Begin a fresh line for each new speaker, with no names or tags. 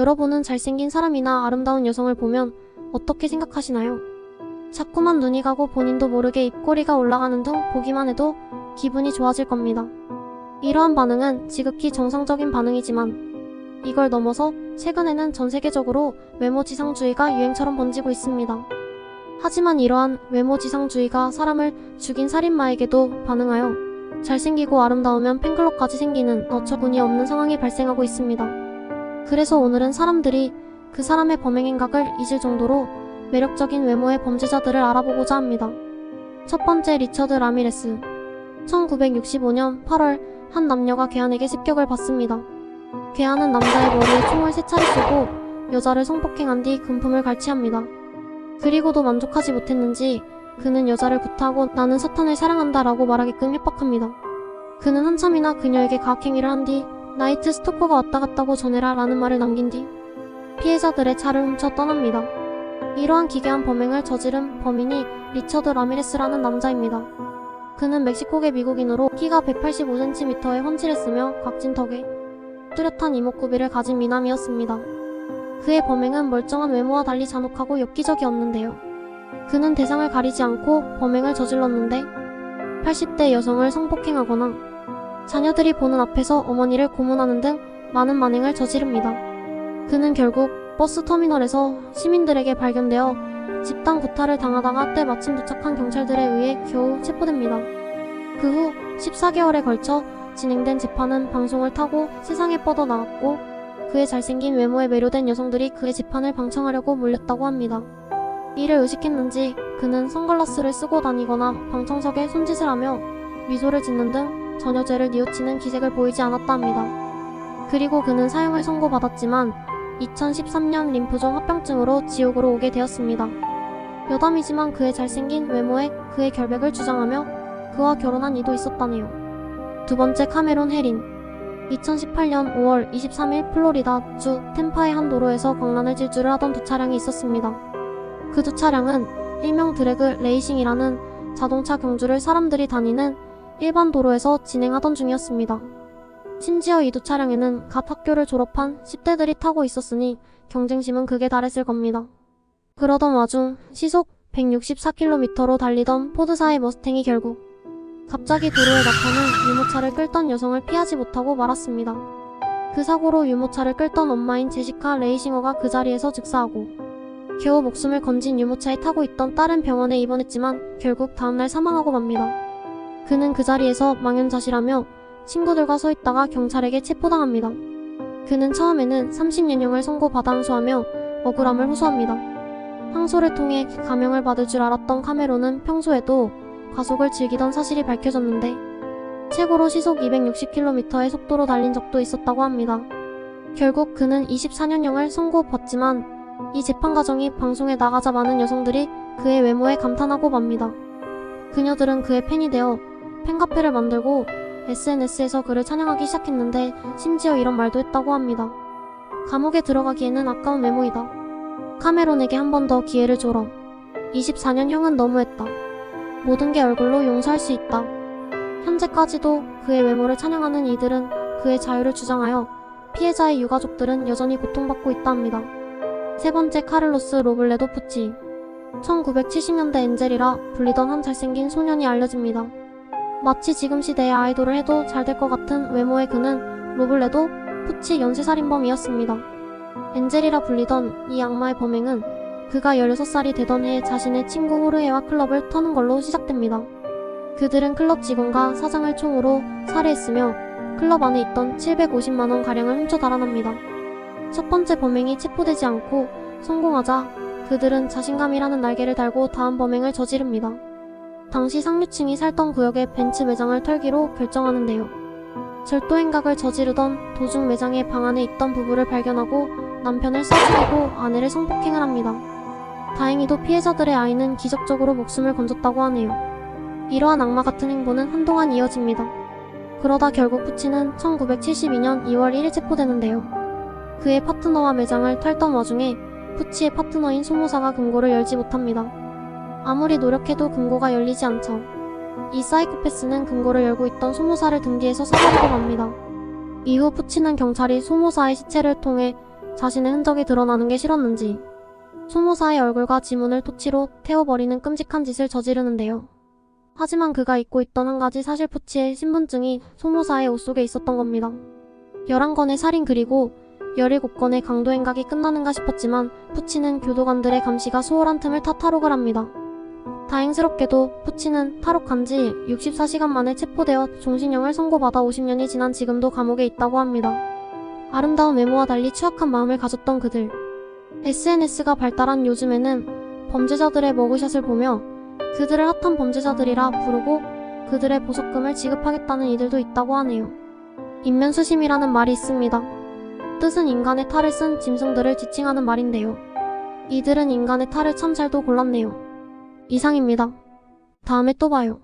여러분은 잘생긴 사람이나 아름다운 여성을 보면 어떻게 생각하시나요? 자꾸만 눈이 가고 본인도 모르게 입꼬리가 올라가는 등 보기만 해도 기분이 좋아질 겁니다. 이러한 반응은 지극히 정상적인 반응이지만 이걸 넘어서 최근에는 전 세계적으로 외모 지상주의가 유행처럼 번지고 있습니다. 하지만 이러한 외모 지상주의가 사람을 죽인 살인마에게도 반응하여 잘생기고 아름다우면 팬클럽까지 생기는 어처구니 없는 상황이 발생하고 있습니다. 그래서 오늘은 사람들이 그 사람의 범행 행각을 잊을 정도로 매력적인 외모의 범죄자들을 알아보고자 합니다. 첫 번째, 리처드 라미레스. 1965년 8월 한 남녀가 괴한에게 습격을 받습니다. 괴한은 남자의 머리에 총을 3차례 쏘고 여자를 성폭행한 뒤 금품을 갈취합니다. 그리고도 만족하지 못했는지 그는 여자를 구타하고 나는 사탄을 사랑한다 라고 말하게끔 협박합니다. 그는 한참이나 그녀에게 가학행위를 한 뒤 나이트 스토커가 왔다 갔다고 전해라 라는 말을 남긴 뒤 피해자들의 차를 훔쳐 떠납니다. 이러한 기괴한 범행을 저지른 범인이 리처드 라미레스라는 남자입니다. 그는 멕시코계 미국인으로 키가 185cm에 훤칠했으며 각진 턱에 뚜렷한 이목구비를 가진 미남이었습니다. 그의 범행은 멀쩡한 외모와 달리 잔혹하고 엽기적이었는데요. 그는 대상을 가리지 않고 범행을 저질렀는데 80대 여성을 성폭행하거나 자녀들이 보는 앞에서 어머니를 고문하는 등 많은 만행을 저지릅니다. 그는 결국 버스 터미널에서 시민들에게 발견되어 집단 구타를 당하다가 때마침 도착한 경찰들에 의해 겨우 체포됩니다. 그 후 14개월에 걸쳐 진행된 재판은 방송을 타고 세상에 뻗어나갔고 그의 잘생긴 외모에 매료된 여성들이 그의 재판을 방청하려고 몰렸다고 합니다. 이를 의식했는지 그는 선글라스를 쓰고 다니거나 방청석에 손짓을 하며 미소를 짓는 등 전혀 죄를 뉘우치는 기색을 보이지 않았다 합니다. 그리고 그는 사형을 선고받았지만 2013년 림프종 합병증으로 지옥으로 오게 되었습니다. 여담이지만 그의 잘생긴 외모에 그의 결백을 주장하며 그와 결혼한 이도 있었다네요. 두 번째, 카메론 헤린. 2018년 5월 23일 플로리다 주 템파의 한 도로에서 광란을 질주를 하던 두 차량이 있었습니다. 그 두 차량은 일명 드래그 레이싱이라는 자동차 경주를 사람들이 다니는 일반 도로에서 진행하던 중이었습니다. 심지어 이 두 차량에는 갓 학교를 졸업한 10대들이 타고 있었으니 경쟁심은 극에 달했을 겁니다. 그러던 와중 시속 164km로 달리던 포드사의 머스탱이 결국 갑자기 도로에 나타난 유모차를 끌던 여성을 피하지 못하고 말았습니다. 그 사고로 유모차를 끌던 엄마인 제시카 레이싱어가 그 자리에서 즉사하고 겨우 목숨을 건진 유모차에 타고 있던 딸은 병원에 입원했지만 결국 다음날 사망하고 맙니다. 그는 그 자리에서 망연자실하며 친구들과 서 있다가 경찰에게 체포당합니다. 그는 처음에는 30년형을 선고받아 항소하며 억울함을 호소합니다. 항소를 통해 감형을 받을 줄 알았던 카메론은 평소에도 과속을 즐기던 사실이 밝혀졌는데 최고로 시속 260km의 속도로 달린 적도 있었다고 합니다. 결국 그는 24년형을 선고받지만 이 재판 과정이 방송에 나가자 많은 여성들이 그의 외모에 감탄하고 맙니다. 그녀들은 그의 팬이 되어 팬카페를 만들고 SNS에서 그를 찬양하기 시작했는데 심지어 이런 말도 했다고 합니다. 감옥에 들어가기에는 아까운 외모이다. 카메론에게 한 번 더 기회를 줘라. 24년형은 너무했다. 모든 게 얼굴로 용서할 수 있다. 현재까지도 그의 외모를 찬양하는 이들은 그의 자유를 주장하여 피해자의 유가족들은 여전히 고통받고 있다 합니다. 세 번째, 카를로스 로블레도 푸치. 1970년대 엔젤이라 불리던 한 잘생긴 소년이 알려집니다. 마치 지금 시대의 아이돌을 해도 잘 될 것 같은 외모의 그는 로블레도 푸치 연쇄살인범이었습니다. 엔젤이라 불리던 이 악마의 범행은 그가 16살이 되던 해에 자신의 친구 호르헤와 클럽을 터는 걸로 시작됩니다. 그들은 클럽 직원과 사장을 총으로 살해했으며 클럽 안에 있던 750만원 가량을 훔쳐 달아납니다. 첫 번째 범행이 체포되지 않고 성공하자 그들은 자신감이라는 날개를 달고 다음 범행을 저지릅니다. 당시 상류층이 살던 구역의 벤츠 매장을 털기로 결정하는데요. 절도 행각을 저지르던 도중 매장의 방 안에 있던 부부를 발견하고 남편을 쏴 죽이고 아내를 성폭행을 합니다. 다행히도 피해자들의 아이는 기적적으로 목숨을 건졌다고 하네요. 이러한 악마 같은 행보는 한동안 이어집니다. 그러다 결국 푸치는 1972년 2월 1일 체포되는데요. 그의 파트너와 매장을 털던 와중에 푸치의 파트너인 소모사가 금고를 열지 못합니다. 아무리 노력해도 금고가 열리지 않죠. 이 사이코패스는 금고를 열고 있던 소모사를 등 뒤에서 사살하고 맙니다. 이후 푸치는 경찰이 소모사의 시체를 통해 자신의 흔적이 드러나는 게 싫었는지 소모사의 얼굴과 지문을 토치로 태워버리는 끔찍한 짓을 저지르는데요. 하지만 그가 잊고 있던 한 가지 사실, 푸치의 신분증이 소모사의 옷 속에 있었던 겁니다. 11건의 살인 그리고 17건의 강도 행각이 끝나는가 싶었지만 푸치는 교도관들의 감시가 수월한 틈을 타 탈옥을 합니다. 다행스럽게도 푸치는 탈옥한 지 64시간 만에 체포되어 종신형을 선고받아 50년이 지난 지금도 감옥에 있다고 합니다. 아름다운 외모와 달리 추악한 마음을 가졌던 그들. SNS가 발달한 요즘에는 범죄자들의 머그샷을 보며 그들을 핫한 범죄자들이라 부르고 그들의 보석금을 지급하겠다는 이들도 있다고 하네요. 인면수심이라는 말이 있습니다. 뜻은 인간의 탈을 쓴 짐승들을 지칭하는 말인데요. 이들은 인간의 탈을 참 잘도 골랐네요. 이상입니다. 다음에 또 봐요.